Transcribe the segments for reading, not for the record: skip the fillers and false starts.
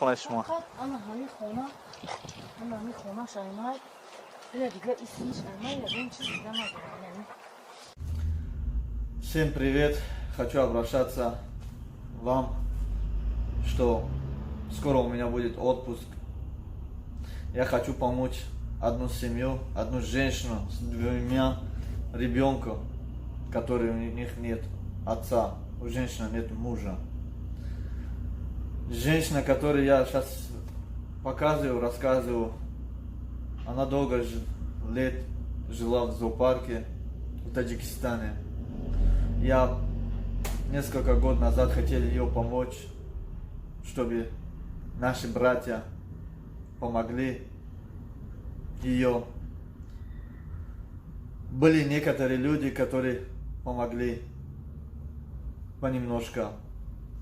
خونه شما. انا همین خونه انا همین خونه شایمای یا دیگه اسمش شایمای یا این چیز دیگه ندارم. Всем привет! Хочу обращаться к вам, что скоро у меня будет отпуск. Я хочу помочь одну семью, одну женщину с двумя ребенком, которые у них нет отца, у женщины нет мужа. Женщина, которую я сейчас показываю, рассказываю, она долго лет жила в зоопарке в Таджикистане. Я несколько год назад хотел ее помочь, чтобы наши братья помогли ее. Были некоторые люди, которые помогли понемножко,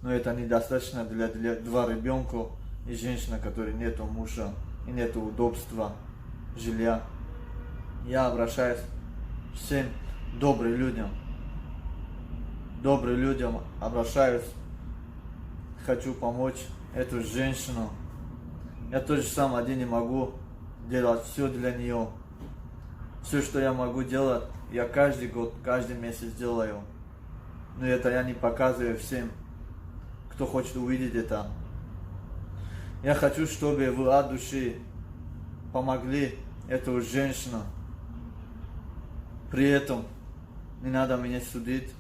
но это недостаточно для два ребенка и женщины, которой нету мужа и нету удобства, жилья. Я обращаюсь к всем добрым людям. Добрым людям обращаюсь, хочу помочь эту женщину. Я тоже сам один не могу делать все для нее. Все, что я могу делать, я каждый год, каждый месяц делаю. Но это я не показываю всем, кто хочет увидеть это. Я хочу, чтобы вы от души помогли эту женщину. При этом не надо меня судить,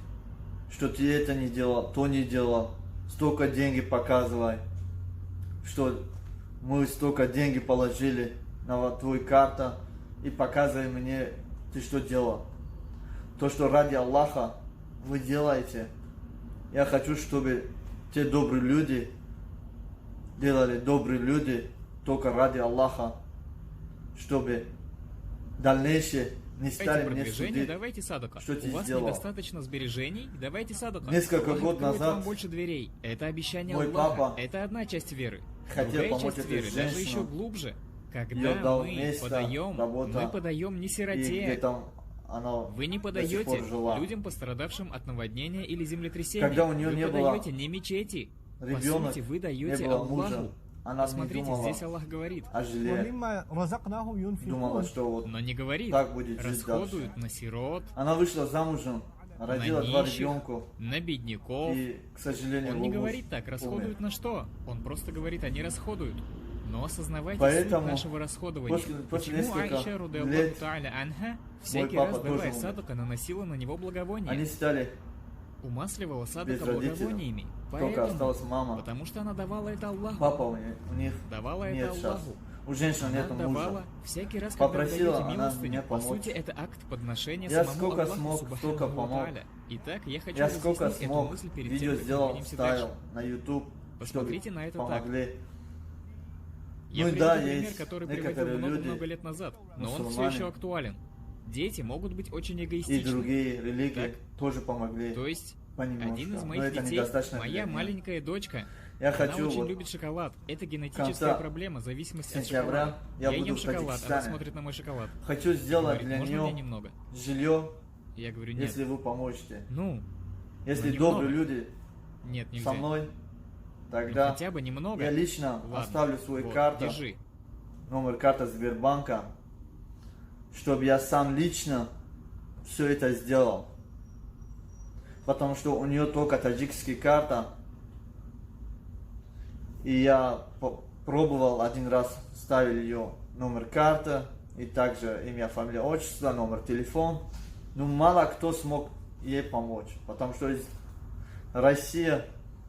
что ты это не делал, то не делал, столько денег показывай, что мы столько денег положили на твою карту и показывай мне, ты что делал. То, что ради Аллаха вы делаете, я хочу, чтобы те добрые люди делали добрые люди только ради Аллаха, чтобы дальнейшее не стали мне судить, давайте садака. что ты У вас сделал. недостаточно сбережений, давайте садака. Несколько Аллах год откроет назад вам больше дверей. Это обещание мой Аллаха. папа Это одна часть веры. хотел Другая помочь часть этой веры даже женщине. еще глубже. Когда Ее дал мы место, подаем, работа, мы подаем не и где сироте. там она Вы не до сих пор подаете жила. людям, пострадавшим от наводнения или землетрясения. Когда у нее вы не было подаете не мечети. По ребенок, сути, вы не даете было Аллаху. мужа, она не Посмотрите, думала здесь Аллах говорит. о жилье. Думала, что вот Но не говорит. так будет жить Расходуют дальше. на сирот, Она вышла замужем, родила на два нищих, ребенка на бедняков. и, к сожалению, Он не муж говорит так, расходуют умер. на что? Он просто говорит, они расходуют. Но осознавайте Поэтому суть нашего расходования. после Почему нескольких Аиша, рудиаллаху лет та'аля анха, всякий папа раз, давая тоже умер. садака, наносила на него благовоние? Они стали, Умасливала садака без родителей. благовониями. только Поэтому, осталась мама. потому что она давала это Аллаху. Папа у них Давала нет это сейчас. Аллаху. У женщины Она нет давала мужа. всякий раз, когда вы Попросила даете она милостыню. мне По помочь. сути, это акт подношения Я самому сколько Аллаху, смог, субханаху столько ва помог. тааля. Итак, я хочу Я сколько разъяснить эту смог, мысль перед видео тем, как мы сделал, двинемся ставил дальше. на YouTube, Посмотрите чтобы на это так. помогли. Я Ну приведу да, пример, есть который приводил некоторые много-много люди, лет назад, но он все мусульмане, еще актуален. Дети могут быть очень И эгоистичны. другие религии Так. тоже помогли. То есть, понемножку. один из Но моих это детей, недостаточно моя для меня. маленькая дочка, Я она хочу очень вот любит шоколад. Это генетическая конца проблема, зависимость от сентября шоколада. я Я буду ем в шоколад, она Таджикистане. смотрит на мой шоколад. хочу сделать Говорит, для можно мне нее немного? жилье, Я говорю, нет. если вы поможете. Ну, Если немного. добрые люди нет, нельзя. со мной, Ну, тогда хотя бы немного. я лично Ладно, оставлю свою вот, карту, держи. номер карты Сбербанка, чтобы я сам лично все это сделал. Потому что у нее только таджикская карта. И я пробовал один раз, ставил ее номер карты, и также имя, фамилия, отчество, номер телефона. Но мало кто смог ей помочь. Потому что из России,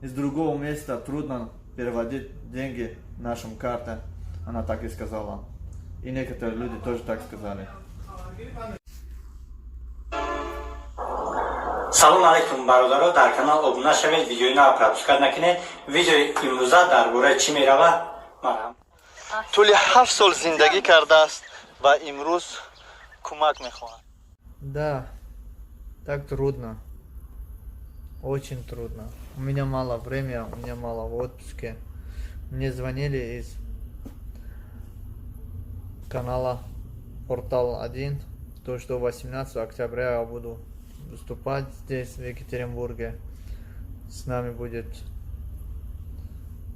из другого места трудно переводить деньги нашим картам. Она так и сказала. И некоторые люди тоже так сказали. салом алейкум бародаро, дар канал обуна шавед, видеои нав пропускат накунед. Видеои имрӯза дар бораи чӣ меравад? Марҳам. طول 7 سال زندگی کرده است و امروز کمک میخواهد. Да, так трудно. Очень трудно. У меня мало времени, у меня мало в отпуске. Мне звонили из канала Портал 1, то что 18 октября я буду выступать здесь, в Екатеринбурге. С нами будет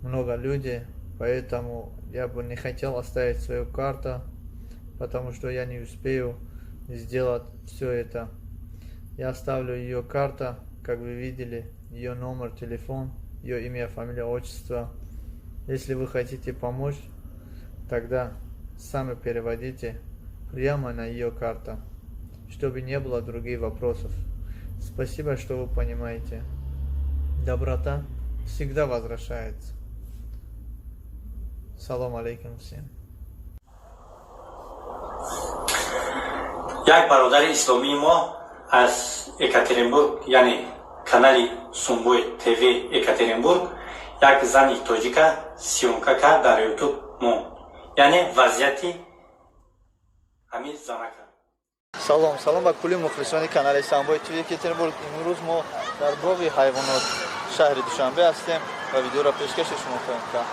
много людей. Поэтому я бы не хотел оставить свою карту, потому что я не успею сделать все это. Я оставлю ее карту, как вы видели, ее номер, телефон, ее имя, фамилия, отчество. Если вы хотите помочь, тогда сами переводите прямо на ее карту, чтобы не было других вопросов. Спасибо, что вы понимаете. Доброта всегда возвращается. Салам алейкум всем. як бародари исломии мо аз Екатеринбург, яъне канали Сумбуй ТВ Екатеринбург, як зани тоҷика сиёмка кард дар ютуб мо, яъне вазъияти ҳамин занака. салом ба кулли мухлисони канали Самбой ТВ Екатеринбург. имрӯз мо дар боғи ҳайвонот шаҳри Душанбе ҳастем ва видеоро пешкаши шумо хоҳем кард.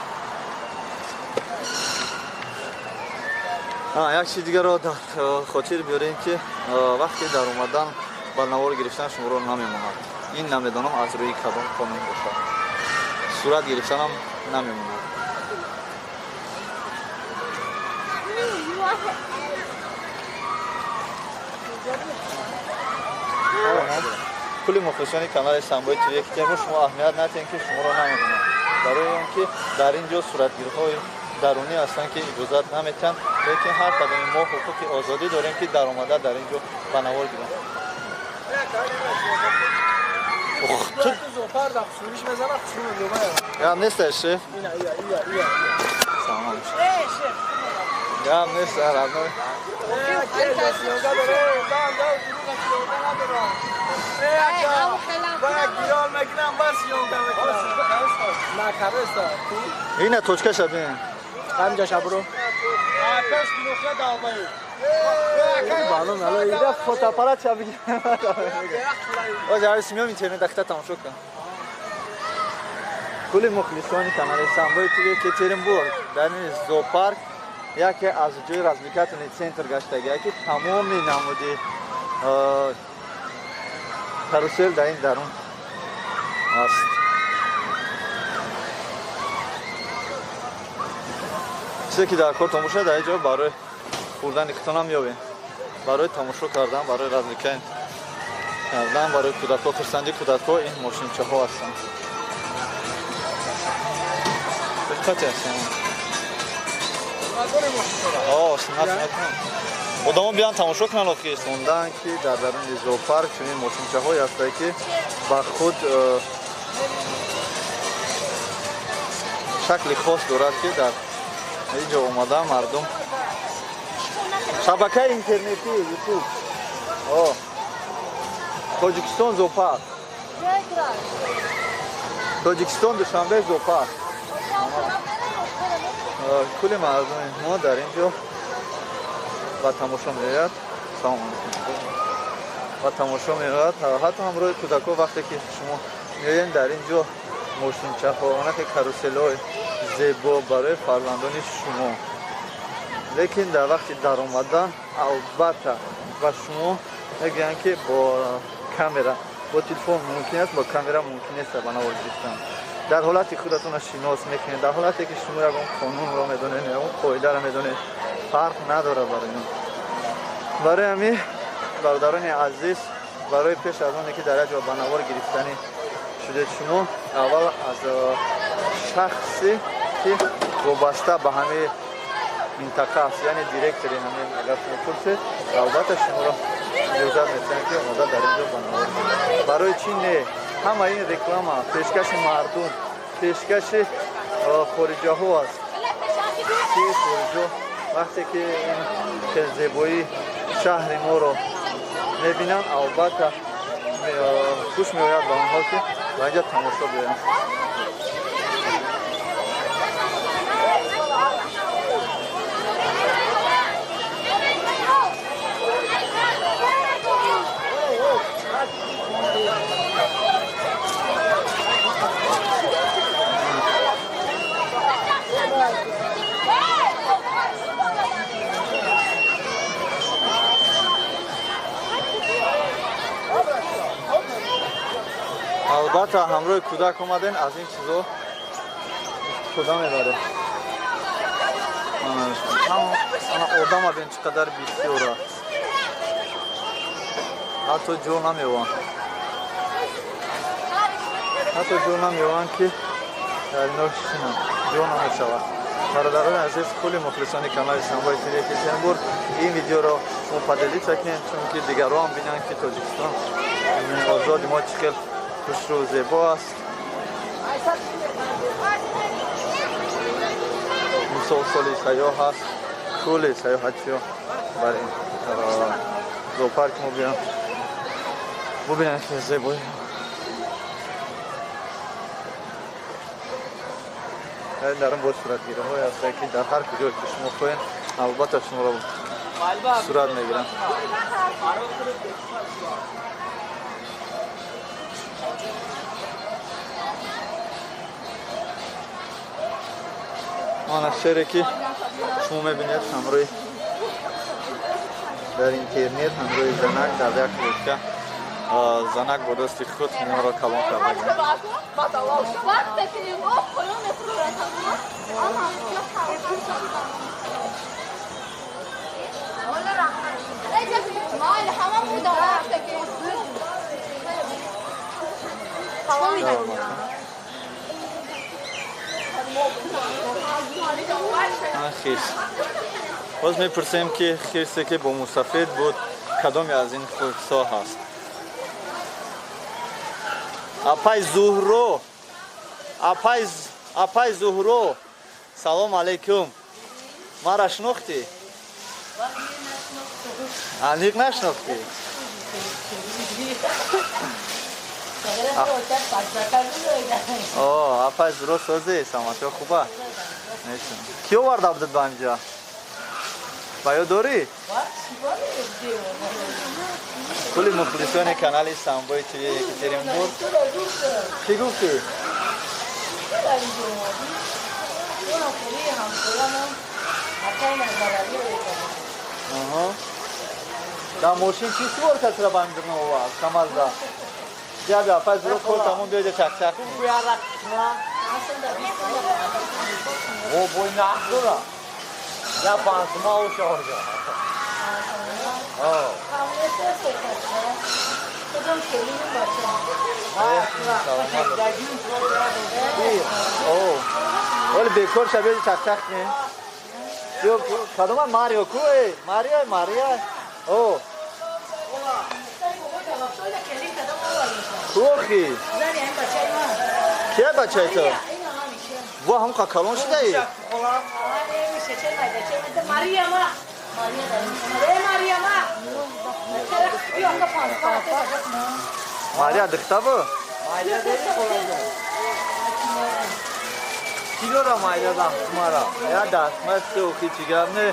як чизи дигаро дар хотир биёрем ки вақте дар омадан ба навор гирифтан шуморо намемонад. ин намедонам аз рӯи кадом қонун бошад. сурат гирифтанам намемонад. кулли мухлисони канали Самбой ТВ Екатеринбург, шумо аҳамият надиҳед ки шуморо намемонад, барои он ки дар ин ҷо суратгирҳои дарунӣ ҳастанд ки иҷозат наметиҳанд, лекин ҳар кадоми мо ҳуқуқи озодӣ дорем ки дар омада дар ин ҷо ба навор гирем. гап несташ шеф? гап нест аравно. ина точка шабин ҳамҷа шабро балон ало ира фотоаппарат шаби оҷа симём интернет дахта тамошо кан. кулли мухлисони канали Самбой ТВ Екатеринбург, дар ин зоопарк яке аз ҷои развлекательный центр гаштагия ки тамоми намуди карусел дар ин дарун аст. чизе ки дар кор тамошо дар ин ҷо барои хӯрдани хитонам ёбем, барои тамошо кардан, барои развлекаи кардан, барои кӯдакҳо, хурсандии кӯдакҳо ин мошинчаҳо ҳастанд. диққате ҳастанд. одамон биён тамошо кунанд охир сондан ки дар даруни зоопарк чунин мошинчаҳое ҳастанд ки ба худ шакли хос дорад ки дар ин ҷо омада мардум шабакаи интернети ютуб тоҷикистон зоопарк, тоҷикистон Душанбе зоопарк. кулли мардуми мо дар ин ҷо ба тамошо меояд, ба тамошо меояд. ҳатто ҳамроҳи кӯдакҳо вақте ки шумо меоед дар ин ҷо мошинчаҳо, онаке каруселҳои зебо барои фарзандони шумо, лекин дар вақти даромадан албатта ба шумо мегӯянд ки бо камера, бо телефон мумкин аст, бо камера мумкин нест ба навор гирифтан. дар ҳолати худатонро шинос мекунед, дар ҳолате ки шумо ягон қонунро медонед, ягон қоидаро медонед, фарқ надорад барои ин. барои ҳамин бародарони азиз, барои пеш аз оне ки дар як ҷо ба навор гирифтанӣ шудед шумо, аввал аз шахсе ки вобаста ба ҳамин минтақа аст, яъне директори ҳамин агар шумо пурсед, албатта шуморо иҷозат метиҳанд ки омода дар ин ҷо ба навор гирифтед. барои чӣ не ҳама ин реклама, пешкаши мардум, пешкаши хориҷаҳо аст ки хориҷо вақте ки ин зебоии шаҳри моро мебинанд, албатта хуш меояд ба онҳо ки ба ин ҷо тамошо биёянд. албатта ҳамроҳи кӯдак омадем, аз ин чизо истифода мебарем. آدم ببین چقدر بسیاره. حتی جو نمیوان. حتی جو نمیوان که در اینا شنم. جو نمیشود. برادران عزیز کلی مخلصان کانال سامبای تیوی اکاترینبورگ این ویدیو را مفصلی چکنین چون که دیگران بینن که تاجیکستان آزاد ما چقدر خوش و زیبا است. مسلسل سیاه هست. کلی سیاحتی ها برای زوپارک ما بیان ببینن که زیبایی دارم با صورت گیره های هست که در هر کجا که شما خواهین البته شما را صورت میگیرن. آن شهری که شما میبینید همروی در اینترنت همروی زنک در یک روشکه زنک با دست خود ما را کلان کرده. خیس باز میپرسیم که خیسی که با موسفید بود کدامی از این خیسا هست. اپای زهرو اپای زهرو سلام علیکم ما را شناختی؟ انیق نشناختی؟ اپای زهرو سازی سامت خوبه کیو ورده بودد با اینجا؟ باید داری؟ کلی مخلصان کانال سامبای تیوی اکاترینبورگ چی گفتی؟ در ماشین چی سوار کسی را بندرن هوا کمال دا جا بیا پس رو کل تمام بیاید چک چک او بوی نخ دارم یا پانسما و شارجا ولی بیکار شبیه چک چک نه کدوم ماریو کوی ماریا او کوخی کیا بچه تو वो हमका कलों से नहीं मारिया दिखता वो किलो रा मारिया दाम तुम्हारा यार दास मत तो किसी का हमने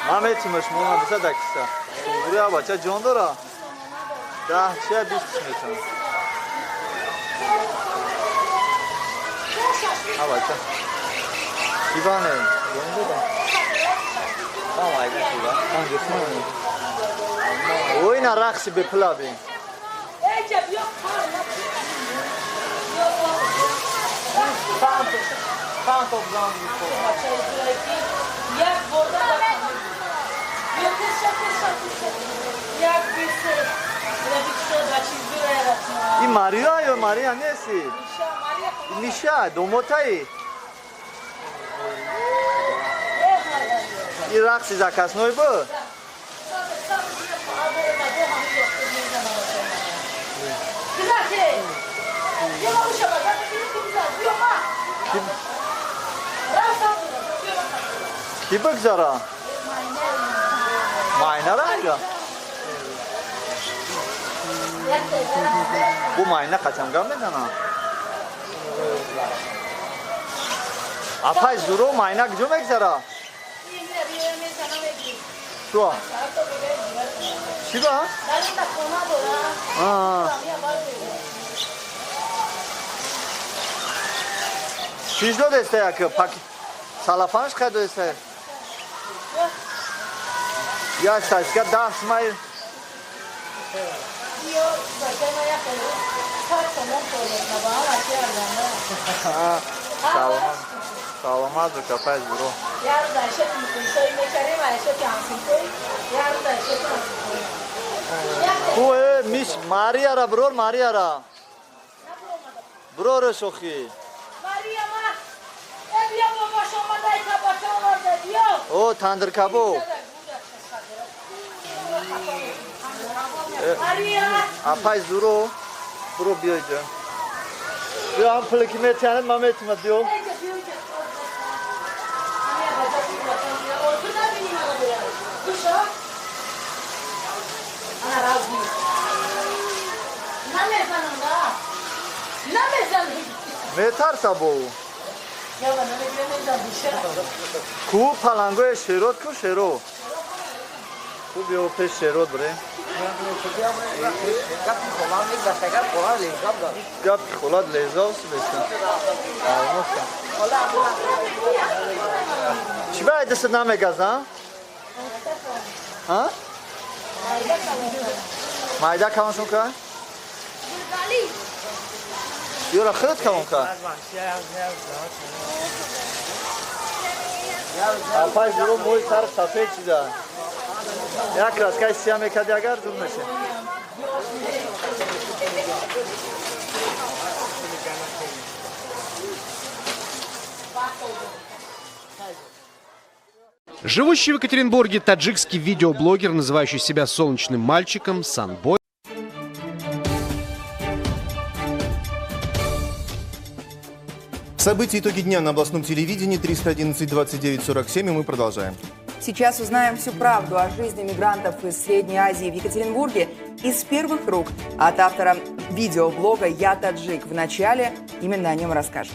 मामे चिमश मोना बिसा दाकिसा बुरा बच्चा जोंदोरा Da, ce-a bismillah. Aba ce? Ivane, unde da? Da, mai de tu da. Unde sunt? Oi na raxi be plabe. Tanto blanco. Jak woda. این ماریا یا ماریا نیستی؟ میشه دوموتایی این رقصی زکست نوی بود؟ کی بگذاره؟ ماینه را اینجا؟ bu mayna kaçam gelmedi ana. Apay zuro mayna gjomek zara. Şu. Şiba? Şiş do deste ya ki pak salafanş kado deste. Ya saçka das may. Sağ olun. Саламат, закопай бро. Ой, миш, Марияра, бро, Марияра. Бро, Решохи. О, Тандыр Кабо. Апай зуро. Бро, бьёйджа. Бьё, ам пылыкимет чанет, мамет мат бьё. Метар сабо. Ку палангоe шерот ку шеро. Ку био пеш шерот бре. Гап холад лезос беса. Алмоста. Чи байд эс намегаза? А? Майда камашонка? Юра, хрт камонка. Апай зуро мой сар сафед шуда. Як раз кай сия мекади агар зур меше. Живущий в Екатеринбурге таджикский видеоблогер, называющий себя солнечным мальчиком, Санбой. События итоги дня на областном телевидении 311 29 47, и мы продолжаем. Сейчас узнаем всю правду о жизни мигрантов из Средней Азии в Екатеринбурге из первых рук от автора видеоблога «Я таджик». Вначале именно о нем расскажем.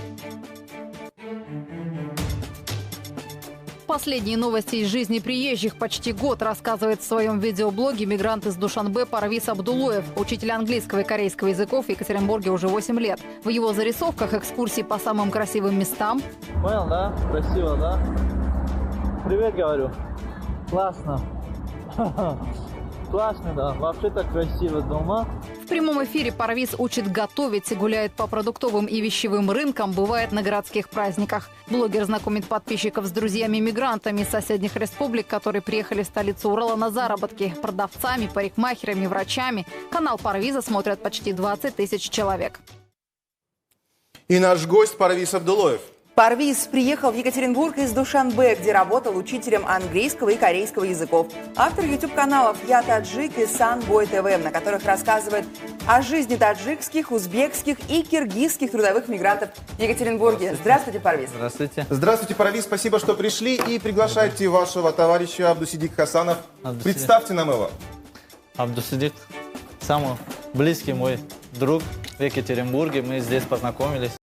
Последние новости из жизни приезжих почти год рассказывает в своем видеоблоге мигрант из Душанбе Парвиз Абдулоев, учитель английского и корейского языков в Екатеринбурге уже 8 лет. В его зарисовках экскурсии по самым красивым местам. Понял, да? Красиво, да? Привет, говорю. Классно. Классно, да. Вообще так красиво дома. В прямом эфире Парвиз учит готовить, гуляет по продуктовым и вещевым рынкам, бывает на городских праздниках. Блогер знакомит подписчиков с друзьями-мигрантами из соседних республик, которые приехали в столицу Урала на заработки, продавцами, парикмахерами, врачами. Канал Парвиза смотрят почти 20 тысяч человек. И наш гость Парвиз Абдулоев. Парвиз приехал в Екатеринбург из Душанбе, где работал учителем английского и корейского языков. Автор YouTube-каналов «Я таджик» и «Санбой ТВ», на которых рассказывает о жизни таджикских, узбекских и киргизских трудовых мигрантов в Екатеринбурге. Здравствуйте, Парвиз. Здравствуйте. Здравствуйте, Парвиз, спасибо, что пришли, и приглашайте вашего товарища Абдусидик Хасанов. Представьте нам его. Абдусидик, самый близкий мой друг в Екатеринбурге, мы здесь познакомились.